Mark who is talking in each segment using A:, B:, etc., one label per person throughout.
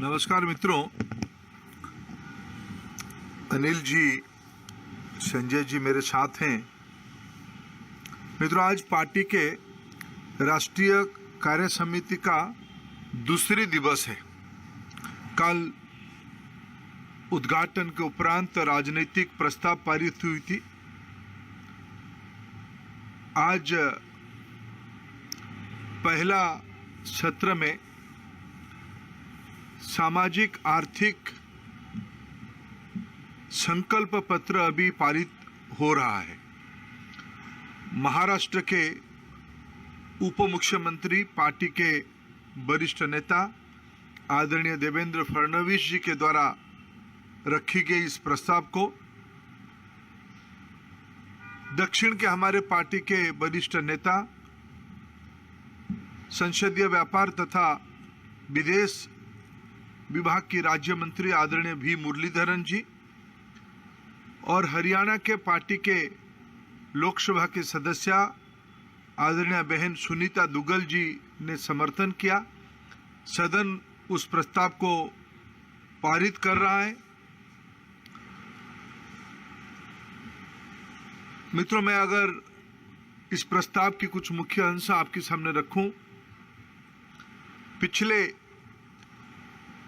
A: नमस्कार मित्रों, अनिल जी, संजय जी मेरे साथ हैं। मित्रों, आज पार्टी के राष्ट्रीय कार्य समिति का दूसरी दिवस है। कल उद्घाटन के उपरांत राजनीतिक प्रस्ताव पारित हुई थी। आज पहला सत्र में सामाजिक आर्थिक संकल्प पत्र अभी पारित हो रहा है। महाराष्ट्र के उप मुख्यमंत्री, पार्टी के वरिष्ठ नेता आदरणीय देवेंद्र फडणवीस जी के द्वारा रखी गई इस प्रस्ताव को दक्षिण के हमारे पार्टी के वरिष्ठ नेता, संसदीय व्यापार तथा विदेश विभाग की राज्य मंत्री आदरणीय वी मुरलीधरन जी और हरियाणा के पार्टी के लोकसभा के सदस्य आदरणीय बहन सुनीता दुग्गल जी ने समर्थन किया। सदन उस प्रस्ताव को पारित कर रहा है। मित्रों, मैं अगर इस प्रस्ताव की कुछ मुख्य अंश आपके सामने रखूं, पिछले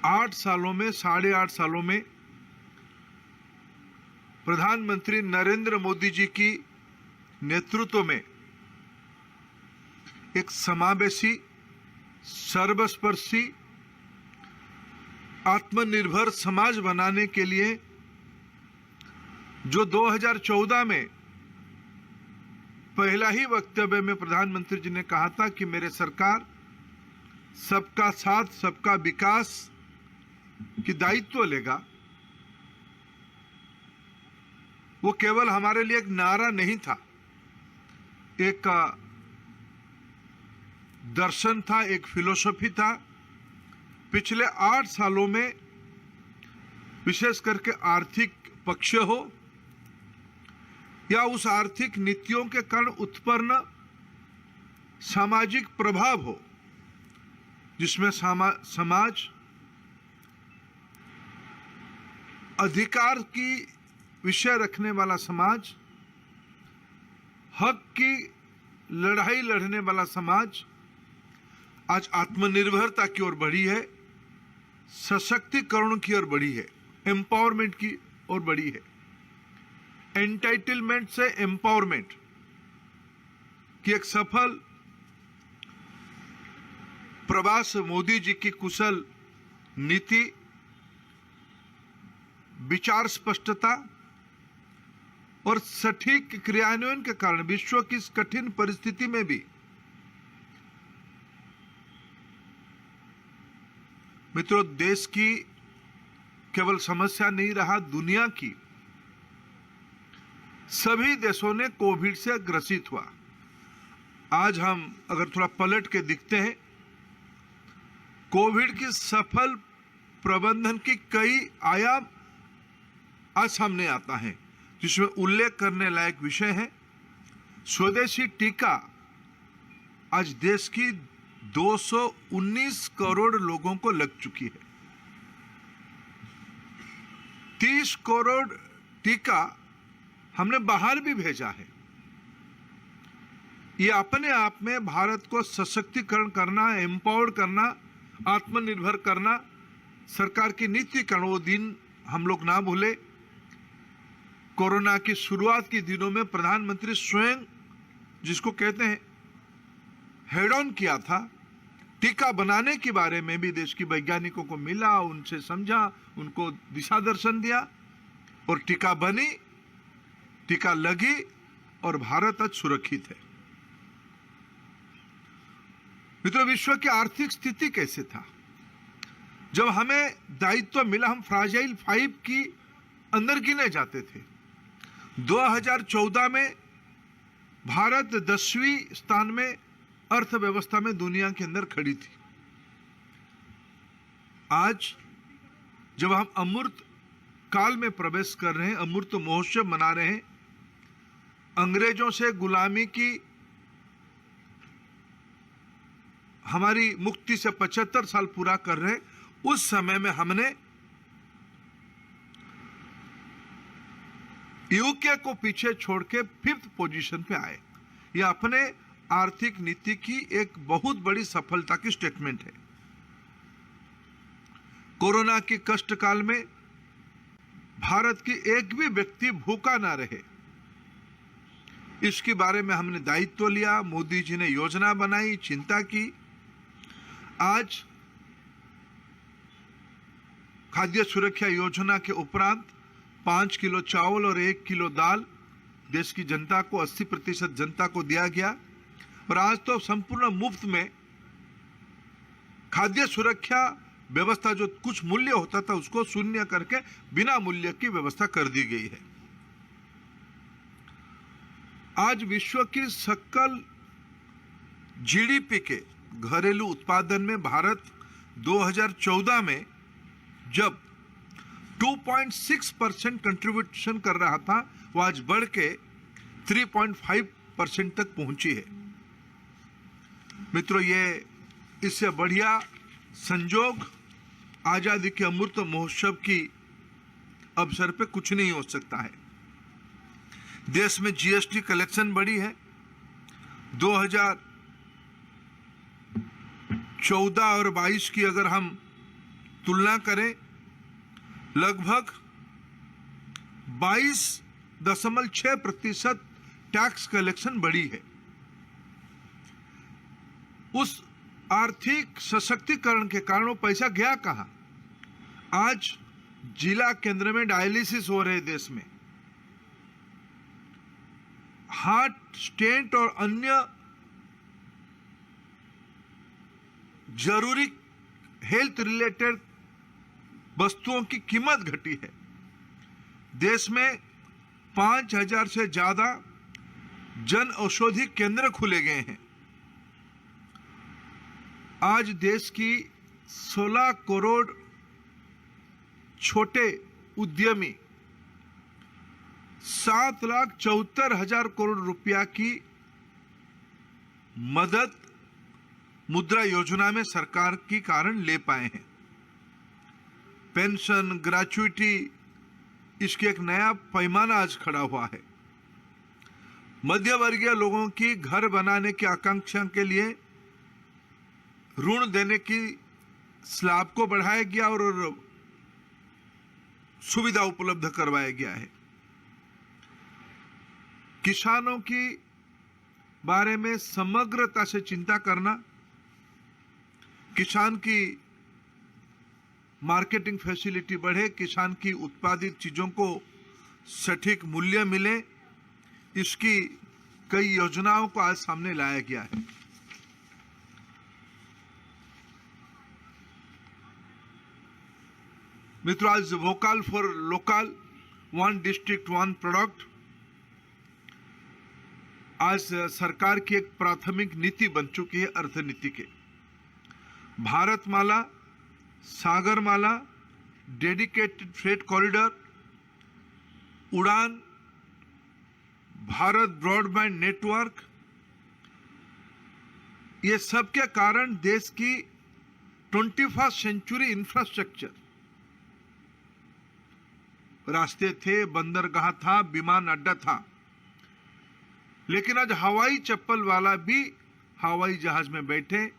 A: 8 सालों में, 8.5 सालों में प्रधानमंत्री नरेंद्र मोदी जी की नेतृत्व में एक समावेशी, सर्वस्पर्शी, आत्मनिर्भर समाज बनाने के लिए जो 2014 में पहला ही वक्तव्य में प्रधानमंत्री जी ने कहा था कि मेरे सरकार सबका साथ, सबका विकास की दायित्व लेगा, वो केवल हमारे लिए एक नारा नहीं था, एक दर्शन था, एक फिलॉसफी था। पिछले 8 सालों में विशेष करके आर्थिक पक्ष हो या उस आर्थिक नीतियों के कारण उत्पन्न सामाजिक प्रभाव हो, जिसमें समाज अधिकार की विषय रखने वाला समाज, हक की लड़ाई लड़ने वाला समाज आज आत्मनिर्भरता की ओर बढ़ी है, सशक्तिकरण की ओर बढ़ी है, एम्पावरमेंट की ओर बढ़ी है। एंटाइटलमेंट से एम्पावरमेंट की एक सफल प्रवास मोदी जी की कुशल नीति, विचार स्पष्टता और सटीक क्रियान्वयन के कारण विश्व की इस कठिन परिस्थिति में भी मित्रों, देश की केवल समस्या नहीं रहा, दुनिया की सभी देशों ने कोविड से ग्रसित हुआ। आज हम अगर थोड़ा पलट के दिखते हैं, कोविड की सफल प्रबंधन की कई आयाम आज सामने आता है, जिसमें उल्लेख करने लायक विषय है स्वदेशी टीका। आज देश की 219 करोड़ लोगों को लग चुकी है। 30 करोड़ टीका हमने बाहर भी भेजा है। ये अपने आप में भारत को सशक्तिकरण करना, एम्पावर करना, आत्मनिर्भर करना, सरकार की नीति कारण वो दिन हम लोग ना भूले। कोरोना की शुरुआत के दिनों में प्रधानमंत्री स्वयं, जिसको कहते हैं, हेड ऑन किया था। टीका बनाने के बारे में भी देश की वैज्ञानिकों को मिला, उनसे समझा, उनको दिशा दर्शन दिया और टीका बनी, टीका लगी और भारत आज सुरक्षित है। मित्रों, विश्व की आर्थिक स्थिति कैसे था? जब हमें दायित्व मिला, हम फ्राजाइल 5 की अंदर गिने जाते थे। 2014 में भारत 10वीं स्थान में अर्थव्यवस्था में दुनिया के अंदर खड़ी थी। आज जब हम अमृत काल में प्रवेश कर रहे हैं, अमृत महोत्सव मना रहे हैं, अंग्रेजों से गुलामी की हमारी मुक्ति से 75 साल पूरा कर रहे हैं, उस समय में हमने यूके को पीछे छोड़ के 5th पोजीशन पे आए। यह अपने आर्थिक नीति की एक बहुत बड़ी सफलता की स्टेटमेंट है। कोरोना की कष्ट काल में भारत की एक भी व्यक्ति भूखा ना रहे, इसके बारे में हमने दायित्व लिया। मोदी जी ने योजना बनाई, चिंता की। आज खाद्य सुरक्षा योजना के उपरांत 5 किलो चावल और 1 किलो दाल देश की जनता को, 80% जनता को दिया गया। और आज तो संपूर्ण मुफ्त में खाद्य सुरक्षा व्यवस्था, जो कुछ मूल्य होता था उसको शून्य करके बिना मूल्य की व्यवस्था कर दी गई है। आज विश्व की सकल जीडीपी के घरेलू उत्पादन में भारत 2014 में जब 2.6% कंट्रीब्यूशन कर रहा था, वो आज बढ़ के 3.5% तक पहुंची है। मित्रों, ये इससे बढ़िया संजोग आजादी के अमृत महोत्सव की अवसर पे कुछ नहीं हो सकता है। देश में जीएसटी कलेक्शन बढ़ी है। 2014 और 22 की अगर हम तुलना करें, लगभग 22.6% टैक्स कलेक्शन बढ़ी है। उस आर्थिक सशक्तिकरण के कारण वो पैसा गया कहां? आज जिला केंद्र में डायलिसिस हो रहे देश में, हार्ट स्टेंट और अन्य जरूरी हेल्थ रिलेटेड वस्तुओं की कीमत घटी है। देश में 5,000 से ज्यादा जन औषधि केंद्र खुले गए हैं। आज देश की 16 करोड़ छोटे उद्यमी 7,74,000 करोड़ रुपया की मदद मुद्रा योजना में सरकार की कारण ले पाए हैं। पेंशन, ग्रेच्युटी, इसकी एक नया पैमाना आज खड़ा हुआ है। मध्य वर्गीय लोगों की घर बनाने की आकांक्षा के लिए ऋण देने की स्लैब को बढ़ाया गया और सुविधा उपलब्ध करवाया गया है। किसानों की बारे में समग्रता से चिंता करना, किसान की मार्केटिंग फैसिलिटी बढ़े, किसान की उत्पादित चीजों को सटीक मूल्य मिले, इसकी कई योजनाओं को आज सामने लाया गया है। मित्रों, आज vocal for local, one district one product आज सरकार की एक प्राथमिक नीति बन चुकी है। अर्थनीति के Bharatmala, Sagarmala, dedicated freight corridor, उड़ान, भारत ब्रॉडबैंड नेटवर्क, ये सब के कारण देश की 21st सेंचुरी इंफ्रास्ट्रक्चर, रास्ते थे, बंदरगाह था, विमान अड्डा था, लेकिन आज हवाई चप्पल वाला भी हवाई जहाज में बैठे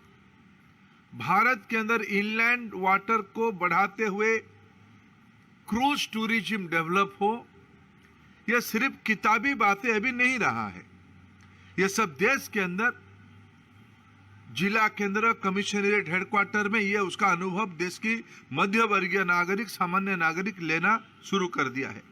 A: भारत के अंदर इनलैंड वाटर को बढ़ाते हुए क्रूज टूरिज्म डेवलप हो। यह सिर्फ किताबी बातें अभी नहीं रहा है, यह सब देश के अंदर जिला केंद्र, कमिश्नरेट, हेडक्वार्टर में यह उसका अनुभव देश की मध्य वर्गीय नागरिक, सामान्य नागरिक लेना शुरू कर दिया है।